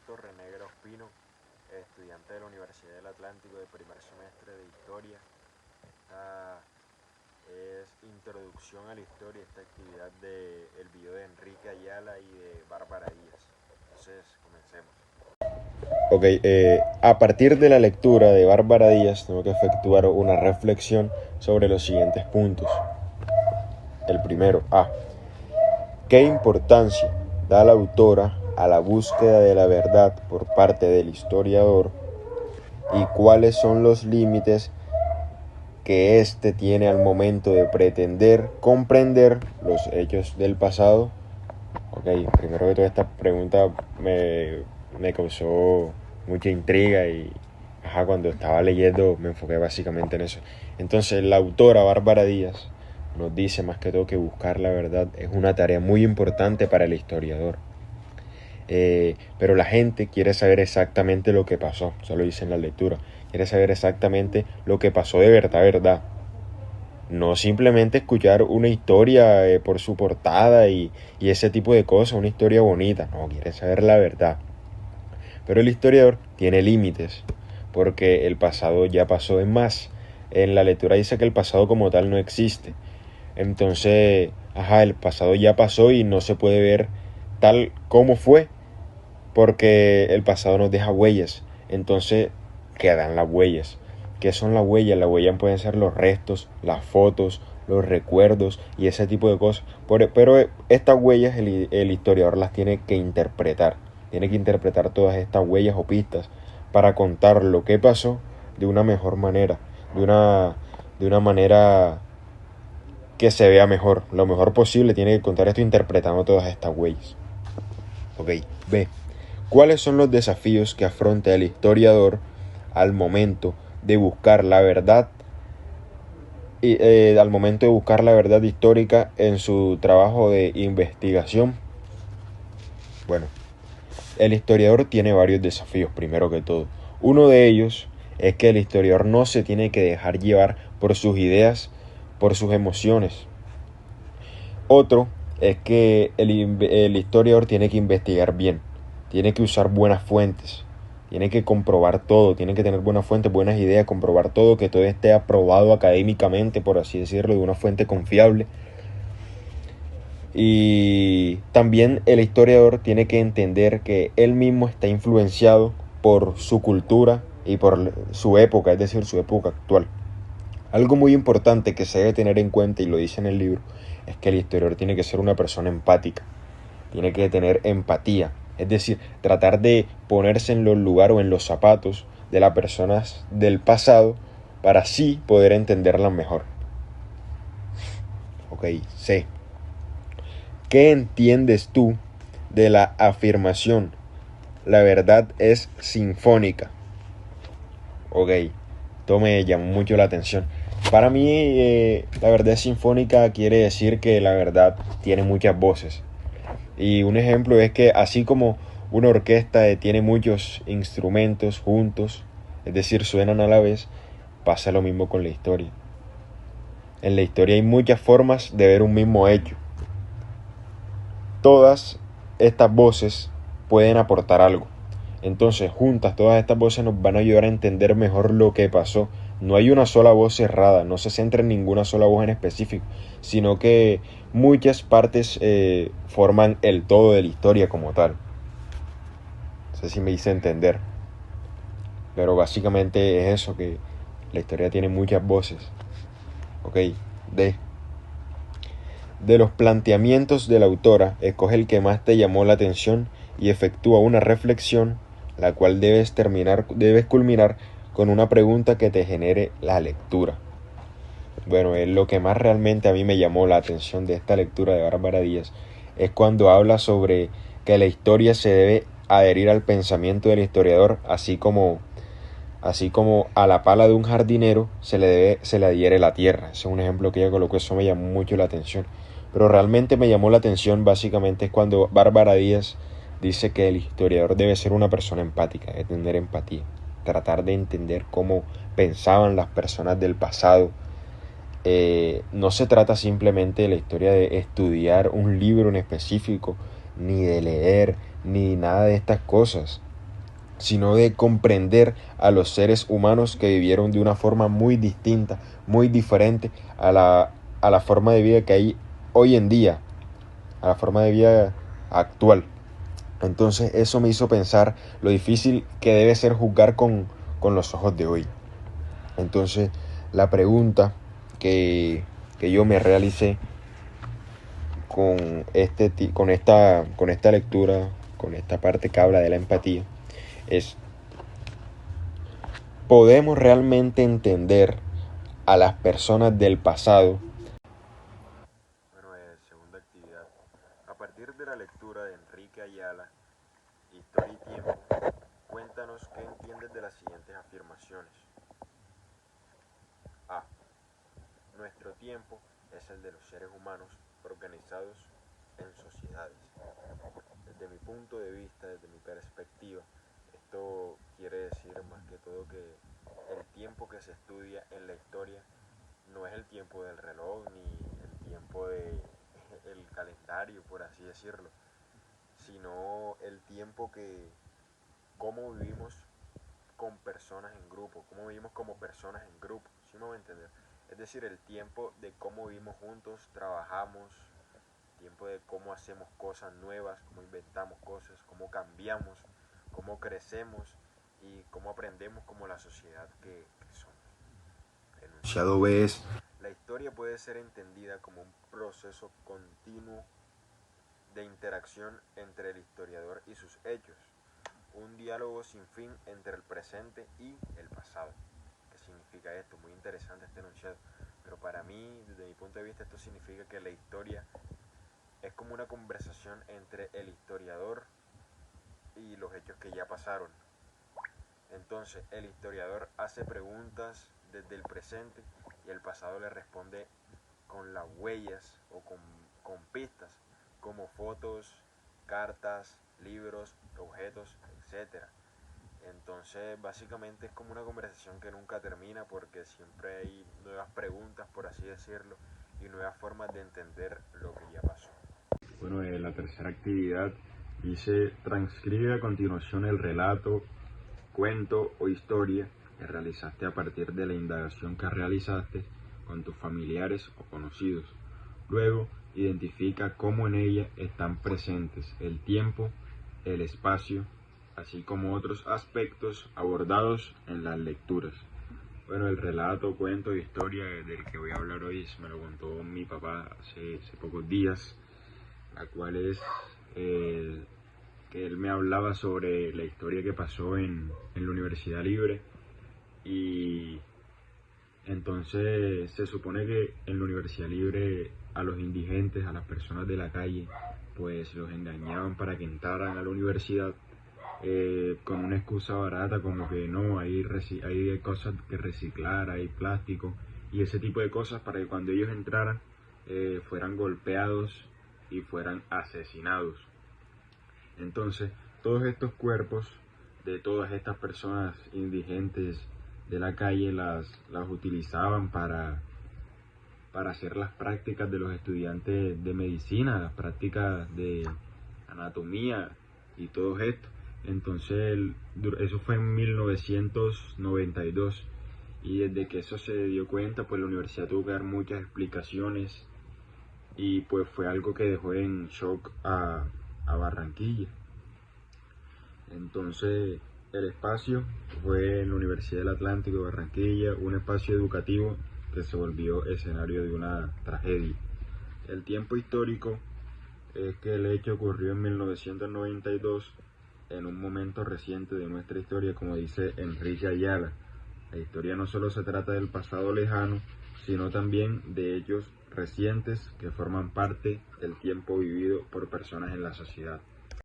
Roberto Renegra Ospino, estudiante de la Universidad del Atlántico de primer semestre de Historia. Esta es Introducción a la Historia, esta actividad del video de Enrique Ayala y de Bárbara Díaz. Entonces, comencemos. A partir de la lectura de Bárbara Díaz, tengo que efectuar una reflexión sobre los siguientes puntos. El primero, ¿qué importancia da la autora a la búsqueda de la verdad por parte del historiador y cuáles son los límites que éste tiene al momento de pretender comprender los hechos del pasado? Primero que todo, esta pregunta me causó mucha intriga y cuando estaba leyendo me enfoqué básicamente en eso. Entonces la autora Bárbara Díaz nos dice más que todo que buscar la verdad es una tarea muy importante para el historiador. Pero la gente quiere saber exactamente lo que pasó, eso lo dice en la lectura. Quiere saber exactamente lo que pasó de verdad. No simplemente escuchar una historia por su portada y ese tipo de cosas, una historia bonita. No, quiere saber la verdad. Pero el historiador tiene límites, porque el pasado ya pasó. Es más, en la lectura dice que el pasado como tal no existe. Entonces, el pasado ya pasó y no se puede ver tal como fue, porque el pasado nos deja huellas. Entonces quedan las huellas. ¿Qué son las huellas? Las huellas pueden ser los restos, las fotos, los recuerdos y ese tipo de cosas. Pero estas huellas el historiador las tiene que interpretar. Tiene que interpretar todas estas huellas o pistas para contar lo que pasó de una mejor manera. De una manera que se vea mejor. Lo mejor posible tiene que contar esto interpretando todas estas huellas. B. ¿Cuáles son los desafíos que afronta el historiador al momento de buscar la verdad histórica en su trabajo de investigación? Bueno, el historiador tiene varios desafíos, primero que todo. Uno de ellos es que el historiador no se tiene que dejar llevar por sus ideas, por sus emociones. Otro es que el historiador tiene que investigar bien, tiene que usar buenas fuentes, tiene que comprobar todo, tiene que tener buenas fuentes, buenas ideas, comprobar todo, que todo esté aprobado académicamente, por así decirlo, de una fuente confiable. Y también el historiador tiene que entender que él mismo está influenciado por su cultura y por su época, es decir, su época actual. Algo muy importante que se debe tener en cuenta, y lo dice en el libro, es que el historiador tiene que ser una persona empática, tiene que tener empatía, es decir, tratar de ponerse en los lugares o en los zapatos de las personas del pasado para así poder entenderlas mejor. C. ¿Qué entiendes tú de la afirmación "la verdad es sinfónica"? Esto me llamó mucho la atención. Para mí, la verdad sinfónica quiere decir que la verdad tiene muchas voces. Y un ejemplo es que así como una orquesta tiene muchos instrumentos juntos, es decir, suenan a la vez, pasa lo mismo con la historia. En la historia hay muchas formas de ver un mismo hecho. Todas estas voces pueden aportar algo. Entonces, juntas, todas estas voces nos van a ayudar a entender mejor lo que pasó. No hay una sola voz cerrada, no se centra en ninguna sola voz en específico, sino que muchas partes forman el todo de la historia como tal. No sé si me hice entender. Pero básicamente es eso, que la historia tiene muchas voces. D. De los planteamientos de la autora, escoge el que más te llamó la atención y efectúa una reflexión, la cual debes culminar con una pregunta que te genere la lectura. Bueno, lo que más realmente a mí me llamó la atención de esta lectura de Bárbara Díaz es cuando habla sobre que la historia se debe adherir al pensamiento del historiador, así como a la pala de un jardinero se le adhiere la tierra. Ese es un ejemplo que ella colocó, eso me llamó mucho la atención. Pero realmente me llamó la atención básicamente es cuando Bárbara Díaz dice que el historiador debe ser una persona empática, debe tener empatía, tratar de entender cómo pensaban las personas del pasado. No se trata simplemente de la historia de estudiar un libro en específico, ni de leer, ni nada de estas cosas. sino de comprender a los seres humanos que vivieron de una forma muy distinta, muy diferente a la forma de vida que hay hoy en día, a la forma de vida actual. Entonces eso me hizo pensar lo difícil que debe ser juzgar con los ojos de hoy. Entonces la pregunta que yo me realicé con esta lectura, con esta parte que habla de la empatía, es: ¿podemos realmente entender a las personas del pasado? Bueno, segunda actividad. A partir de la lectura de Enrique Ayala, Historia y Tiempo, cuéntanos qué entiendes de las siguientes afirmaciones. A. Nuestro tiempo es el de los seres humanos organizados en sociedades. Desde mi punto de vista, desde mi perspectiva, esto quiere decir más que todo que el tiempo que se estudia en la historia no es el tiempo del reloj ni el tiempo del calendario, por así decirlo, sino el tiempo cómo vivimos con personas en grupo, cómo vivimos como personas en grupo, ¿sí me voy a entender? Es decir, el tiempo de cómo vivimos juntos, trabajamos, tiempo de cómo hacemos cosas nuevas, cómo inventamos cosas, cómo cambiamos, cómo crecemos y cómo aprendemos como la sociedad que somos. Enunciado B es: la historia puede ser entendida como un proceso continuo de interacción entre el historiador y sus hechos, un diálogo sin fin entre el presente y el pasado. ¿Qué significa esto? Muy interesante este enunciado, pero para mí, desde mi punto de vista, esto significa que la historia es como una conversación entre el historiador y los hechos que ya pasaron. Entonces, el historiador hace preguntas desde el presente y el pasado le responde con las huellas o con pistas, como fotos, cartas, libros, objetos, etc. Entonces, básicamente es como una conversación que nunca termina porque siempre hay nuevas preguntas, por así decirlo, y nuevas formas de entender lo que ya pasó. Bueno, la tercera actividad dice: transcribe a continuación el relato, cuento o historia que realizaste a partir de la indagación que realizaste con tus familiares o conocidos. Luego, identifica cómo en ella están presentes el tiempo, el espacio, así como otros aspectos abordados en las lecturas. Bueno, el relato, cuento y historia del que voy a hablar hoy me lo contó mi papá hace pocos días, la cual es que él me hablaba sobre la historia que pasó en la Universidad Libre. Y entonces se supone que en la Universidad Libre a los indigentes, a las personas de la calle, pues los engañaban para que entraran a la universidad con una excusa barata, como que no, hay cosas que reciclar, hay plástico y ese tipo de cosas, para que cuando ellos entraran fueran golpeados y fueran asesinados. Entonces, todos estos cuerpos de todas estas personas indigentes de la calle las utilizaban para hacer las prácticas de los estudiantes de medicina, las prácticas de anatomía y todo esto. Entonces, eso fue en 1992 y desde que eso se dio cuenta, pues la universidad tuvo que dar muchas explicaciones y pues fue algo que dejó en shock a Barranquilla. Entonces, el espacio fue en la Universidad del Atlántico de Barranquilla, un espacio educativo que se volvió escenario de una tragedia. El tiempo histórico es que el hecho ocurrió en 1992, en un momento reciente de nuestra historia, como dice Enrique Ayala. La historia no solo se trata del pasado lejano, sino también de hechos recientes que forman parte del tiempo vivido por personas en la sociedad.